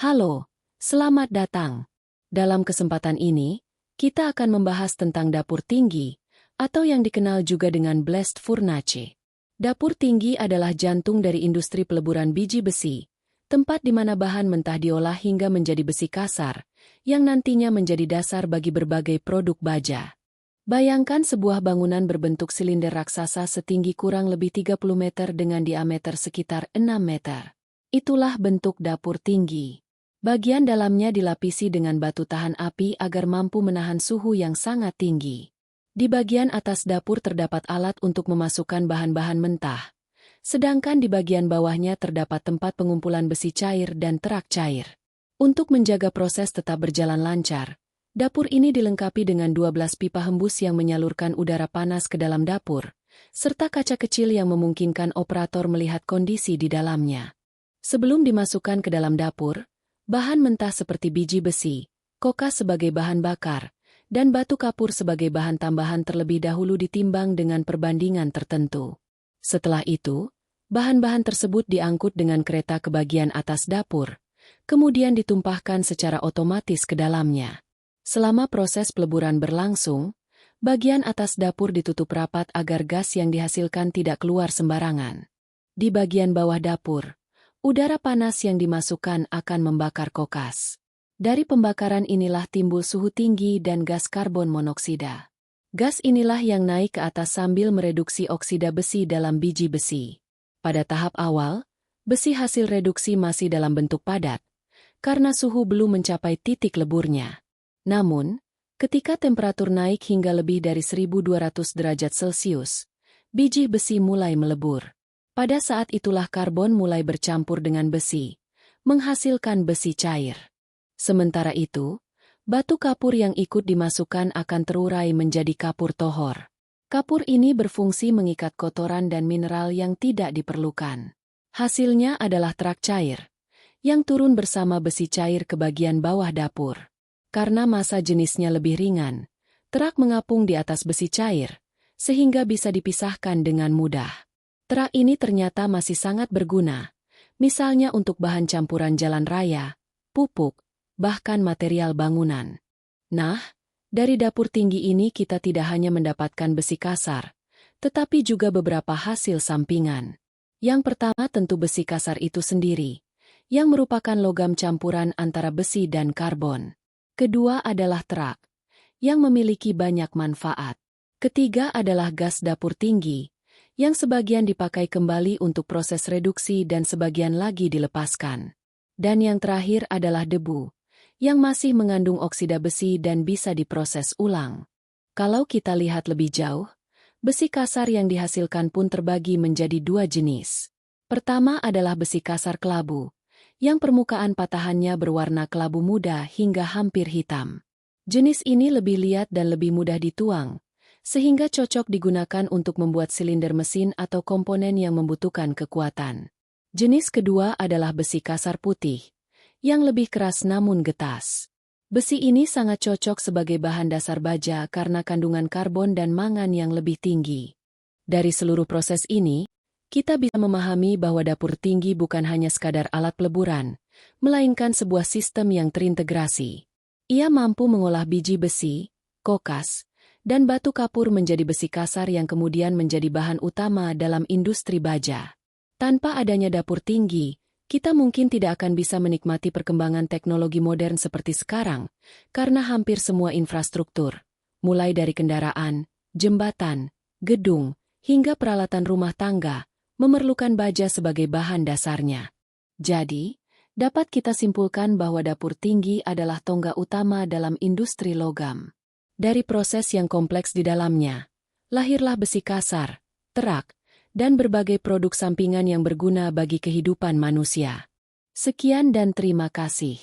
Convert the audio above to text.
Halo, selamat datang. Dalam kesempatan ini, kita akan membahas tentang dapur tinggi, atau yang dikenal juga dengan blast furnace. Dapur tinggi adalah jantung dari industri peleburan biji besi, tempat di mana bahan mentah diolah hingga menjadi besi kasar, yang nantinya menjadi dasar bagi berbagai produk baja. Bayangkan sebuah bangunan berbentuk silinder raksasa setinggi kurang lebih 30 meter dengan diameter sekitar 6 meter. Itulah bentuk dapur tinggi. Bagian dalamnya dilapisi dengan batu tahan api agar mampu menahan suhu yang sangat tinggi. Di bagian atas dapur terdapat alat untuk memasukkan bahan-bahan mentah, sedangkan di bagian bawahnya terdapat tempat pengumpulan besi cair dan terak cair. Untuk menjaga proses tetap berjalan lancar, dapur ini dilengkapi dengan 12 pipa hembus yang menyalurkan udara panas ke dalam dapur, serta kaca kecil yang memungkinkan operator melihat kondisi di dalamnya. Sebelum dimasukkan ke dalam dapur, bahan mentah seperti biji besi, kokas sebagai bahan bakar, dan batu kapur sebagai bahan tambahan terlebih dahulu ditimbang dengan perbandingan tertentu. Setelah itu, bahan-bahan tersebut diangkut dengan kereta ke bagian atas dapur, kemudian ditumpahkan secara otomatis ke dalamnya. Selama proses peleburan berlangsung, bagian atas dapur ditutup rapat agar gas yang dihasilkan tidak keluar sembarangan. Di bagian bawah dapur, udara panas yang dimasukkan akan membakar kokas. Dari pembakaran inilah timbul suhu tinggi dan gas karbon monoksida. Gas inilah yang naik ke atas sambil mereduksi oksida besi dalam biji besi. Pada tahap awal, besi hasil reduksi masih dalam bentuk padat, karena suhu belum mencapai titik leburnya. Namun, ketika temperatur naik hingga lebih dari 1200 derajat Celcius, biji besi mulai melebur. Pada saat itulah karbon mulai bercampur dengan besi, menghasilkan besi cair. Sementara itu, batu kapur yang ikut dimasukkan akan terurai menjadi kapur tohor. Kapur ini berfungsi mengikat kotoran dan mineral yang tidak diperlukan. Hasilnya adalah terak cair, yang turun bersama besi cair ke bagian bawah dapur. Karena massa jenisnya lebih ringan, terak mengapung di atas besi cair, sehingga bisa dipisahkan dengan mudah. Terak ini ternyata masih sangat berguna, misalnya untuk bahan campuran jalan raya, pupuk, bahkan material bangunan. Nah, dari dapur tinggi ini kita tidak hanya mendapatkan besi kasar, tetapi juga beberapa hasil sampingan. Yang pertama tentu besi kasar itu sendiri, yang merupakan logam campuran antara besi dan karbon. Kedua adalah terak, yang memiliki banyak manfaat. Ketiga adalah gas dapur tinggi, yang sebagian dipakai kembali untuk proses reduksi dan sebagian lagi dilepaskan. Dan yang terakhir adalah debu, yang masih mengandung oksida besi dan bisa diproses ulang. Kalau kita lihat lebih jauh, besi kasar yang dihasilkan pun terbagi menjadi dua jenis. Pertama adalah besi kasar kelabu, yang permukaan patahannya berwarna kelabu muda hingga hampir hitam. Jenis ini lebih liat dan lebih mudah dituang, sehingga cocok digunakan untuk membuat silinder mesin atau komponen yang membutuhkan kekuatan. Jenis kedua adalah besi kasar putih, yang lebih keras namun getas. Besi ini sangat cocok sebagai bahan dasar baja karena kandungan karbon dan mangan yang lebih tinggi. Dari seluruh proses ini, kita bisa memahami bahwa dapur tinggi bukan hanya sekadar alat peleburan, melainkan sebuah sistem yang terintegrasi. Ia mampu mengolah biji besi, kokas, dan batu kapur menjadi besi kasar yang kemudian menjadi bahan utama dalam industri baja. Tanpa adanya dapur tinggi, kita mungkin tidak akan bisa menikmati perkembangan teknologi modern seperti sekarang, karena hampir semua infrastruktur, mulai dari kendaraan, jembatan, gedung, hingga peralatan rumah tangga, memerlukan baja sebagai bahan dasarnya. Jadi, dapat kita simpulkan bahwa dapur tinggi adalah tonggak utama dalam industri logam. Dari proses yang kompleks di dalamnya, lahirlah besi kasar, terak, dan berbagai produk sampingan yang berguna bagi kehidupan manusia. Sekian dan terima kasih.